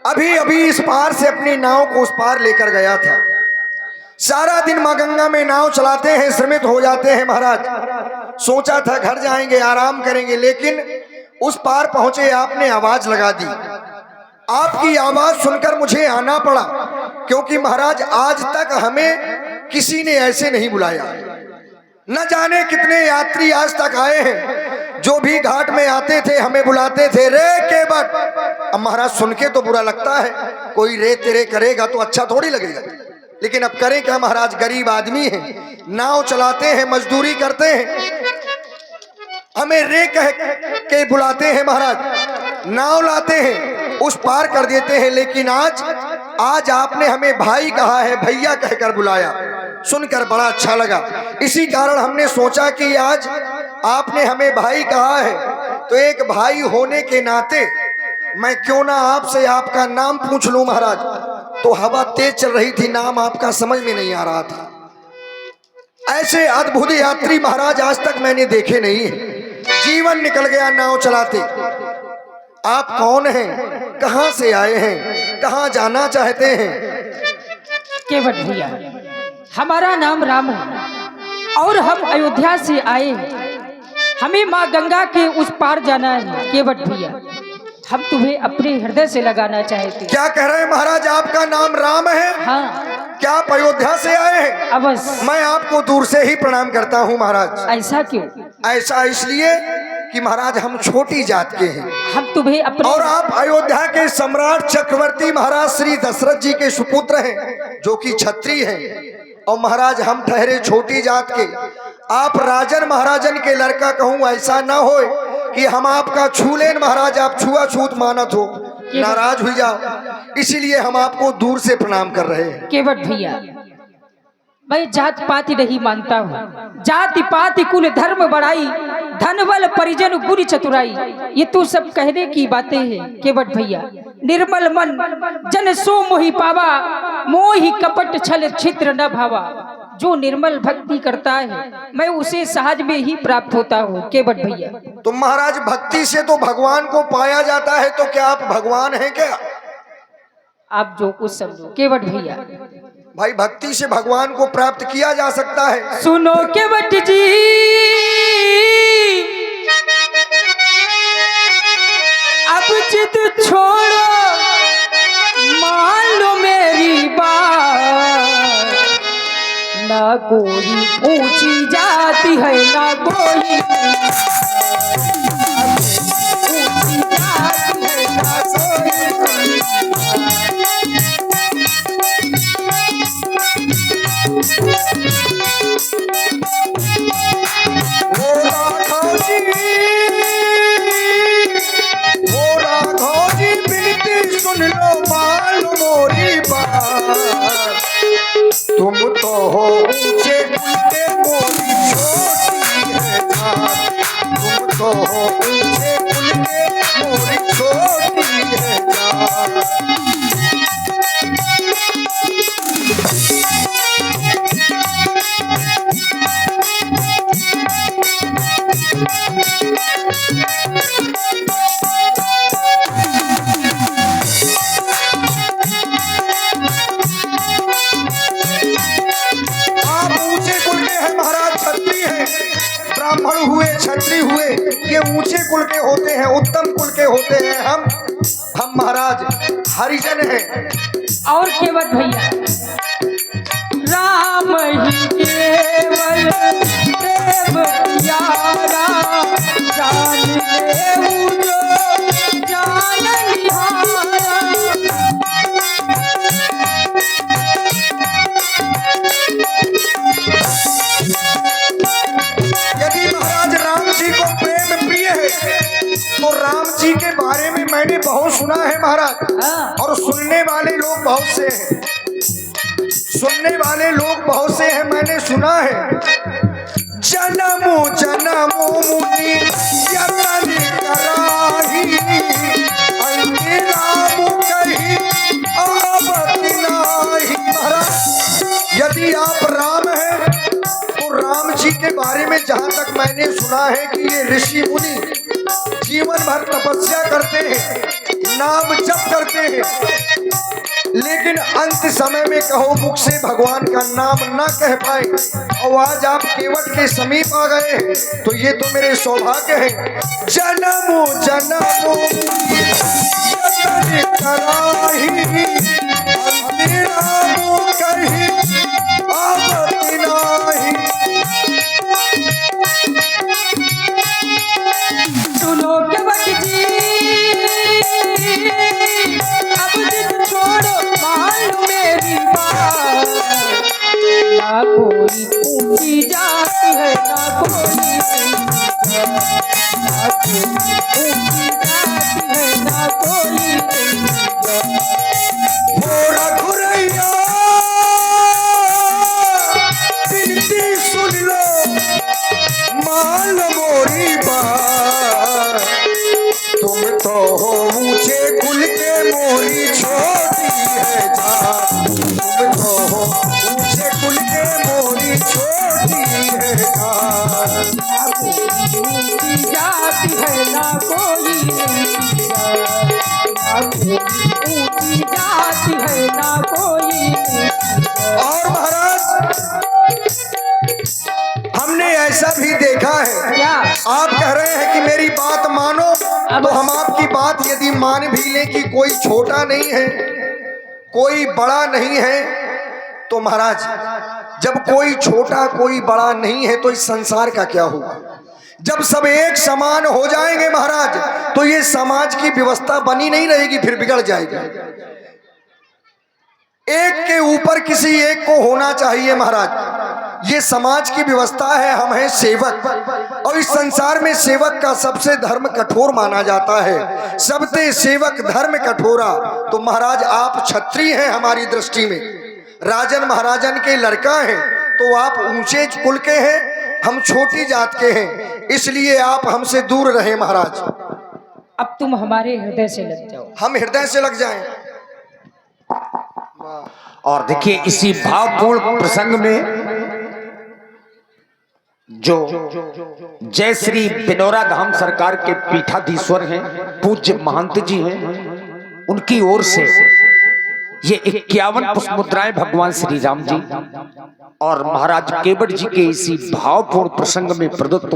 अभी अभी इस पार से अपनी नाव को उस पार लेकर गया था। सारा दिन माँ गंगा में नाव चलाते हैं, श्रमित हो जाते हैं महाराज। सोचा था घर जाएंगे, आराम करेंगे, लेकिन उस पार पहुंचे आपने आवाज लगा दी। आपकी आवाज सुनकर मुझे आना पड़ा, क्योंकि महाराज आज तक हमें किसी ने ऐसे नहीं बुलाया। न जाने कितने यात्री आज तक आए हैं, जो भी घाट में आते थे हमें बुलाते थे, रे केवट। अब महाराज सुन के तो बुरा लगता है, कोई रे तेरे करेगा तो अच्छा थोड़ी लगेगा, लेकिन अब करें क्या महाराज, गरीब आदमी हैं, नाव चलाते हैं, मजदूरी करते हैं, हमें रे कह के बुलाते हैं महाराज। नाव लाते हैं, उस पार कर देते हैं, लेकिन आज आपने हमें भाई कहा है, भैया कहकर बुलाया, सुनकर बड़ा अच्छा लगा। इसी कारण हमने सोचा कि आज आपने हमें भाई कहा है, तो एक भाई होने के नाते मैं क्यों ना आपसे आपका नाम पूछ लूं महाराज। तो हवा तेज चल रही थी, नाम आपका समझ में नहीं आ रहा था। ऐसे अद्भुत यात्री महाराज आज तक मैंने देखे नहीं है। जीवन निकल गया नाव चलाते। आप कौन हैं, कहां से आए हैं, कहां जाना चाहते हैं? केवट भैया, हमारा नाम राम है और हम अयोध्या से आए हैं। हमें माँ गंगा के उस पार जाना है। केवट भैया, हम तुम्हें अपने हृदय से लगाना चाहते हैं। क्या कह रहे हैं महाराज, आपका नाम राम है? हाँ। क्या आप अयोध्या से आए हैं? अवश्य। मैं आपको दूर से ही प्रणाम करता हूँ महाराज। ऐसा क्यों? ऐसा इसलिए कि महाराज हम छोटी जात के हैं, हम तुम्हें अपने और आप अयोध्या के सम्राट चक्रवर्ती महाराज श्री दशरथ जी के सुपुत्र हैं, जो कि छत्री हैं। और महाराज हम ठहरे छोटी जात के, आप राजन महाराजन के लड़का कहूँ, ऐसा ना हो कि हम आपका छू लें महाराज, आप छुआछूत मानत हो, नाराज हो जाओ, इसीलिए हम आपको दूर से प्रणाम कर रहे हैं। केवट भैया, मैं जात पाति नहीं मानता हूँ। जाति पाति कुल धर्म बड़ाई, धन बल परिजन गुरी चतुराई, ये तो सब कहने की बातें हैं। केवट भैया, निर्मल मन जन सो मोहि पावा, मोहि कपट छल छिद्र न भावा। जो निर्मल भक्ति करता है, मैं उसे सहज में ही प्राप्त होता हूँ। केवट भैया, तो महाराज भक्ति से तो भगवान को पाया जाता है, तो क्या आप भगवान हैं क्या? आप जो कुछ समझो। केवट भैया, भाई भक्ति से भगवान को प्राप्त किया जा सकता है। सुनो केवट जी, अब जिद छोड़ो, मान लो मेरी बात। ना कोई ऊंची जाति है, ना कोई ऊंची जाति है, ना कोई। सुन लो मान मोरी बात, तुम तो हो ऊंचे कुल के, मोरी छोटी है जात। तुम तो हो ऊंचे कुल के, मोरी छोटी है जात। ब्राह्मण हुए, क्षत्रिय हुए, ये ऊंचे कुल के होते हैं, उत्तम कुल के होते हैं। हम महाराज हरिजन हैं। और केवट भैया, राम ही केवल देव प्यारा, जान लेऊ जो जान निहारा। तो राम जी के बारे में मैंने बहुत सुना है महाराज, और सुनने वाले लोग बहुत से हैं, सुनने वाले लोग बहुत से हैं। मैंने सुना है, जन्मो जन्मो मुनि यतन कराही, अंगे राम कही आवत नाही। महाराज यदि आप राम हैं, तो राम जी के बारे में जहाँ तक मैंने सुना है कि ये ऋषि मुनि जीवन भर तपस्या करते हैं, नाम जप करते हैं, लेकिन अंत समय में कहो मुख से भगवान का नाम न कह पाए, और आज आप केवट के समीप आ गए हैं, तो ये तो मेरे सौभाग्य है। जन्मों जन्मों कराही अंतिरामों कहीं आवत नाही। सुनो केवट जी, अब जिद छोड़ो मान मेरी बात, ना कोई ऊंची जात है ना कोई ऊंची जात है ना कोई हो रघुरैया बिनती सुन लो मान मोरी बात, तुम तो हो ऊंचे कुल के मोरी छोटी है जात, तुम तो हो ऊंचे कुल के मोरी छोटी है जात। ऊंची जात है ना कोई ऊंची जात है ना कोई। और महाराज हमने ऐसा भी देखा है, क्या आप कह रहे हैं कि मेरी बात मानो, तो हम आपकी बात यदि मान भी लें कि कोई छोटा नहीं है कोई बड़ा नहीं है, तो महाराज जब कोई छोटा कोई बड़ा नहीं है तो इस संसार का क्या होगा? जब सब एक समान हो जाएंगे महाराज, तो ये समाज की व्यवस्था बनी नहीं रहेगी, फिर बिगड़ जाएगी। एक के ऊपर किसी एक को होना चाहिए महाराज, ये समाज की व्यवस्था है। हम हैं सेवक, और इस संसार में सेवक का सबसे धर्म कठोर माना जाता है, सबसे सेवक धर्म कठोरा। तो महाराज आप क्षत्रिय हैं हमारी दृष्टि में, राजन महाराजन के लड़का हैं, तो आप ऊंचे कुल के हैं, हम छोटी जात के हैं, इसलिए आप हमसे दूर रहे महाराज। अब तुम हमारे हृदय से लग जाओ। हम हृदय से लग जाएं। और देखिए इसी भावपूर्ण प्रसंग में जो जय श्री बिनौरा धाम सरकार के पीठाधीश्वर हैं, पूज्य महंत जी हैं, उनकी ओर से ये 51 पुष्प मुद्राएं भगवान श्री राम जी और महाराज केवट जी के इसी भावपूर्ण प्रसंग में प्रदत्त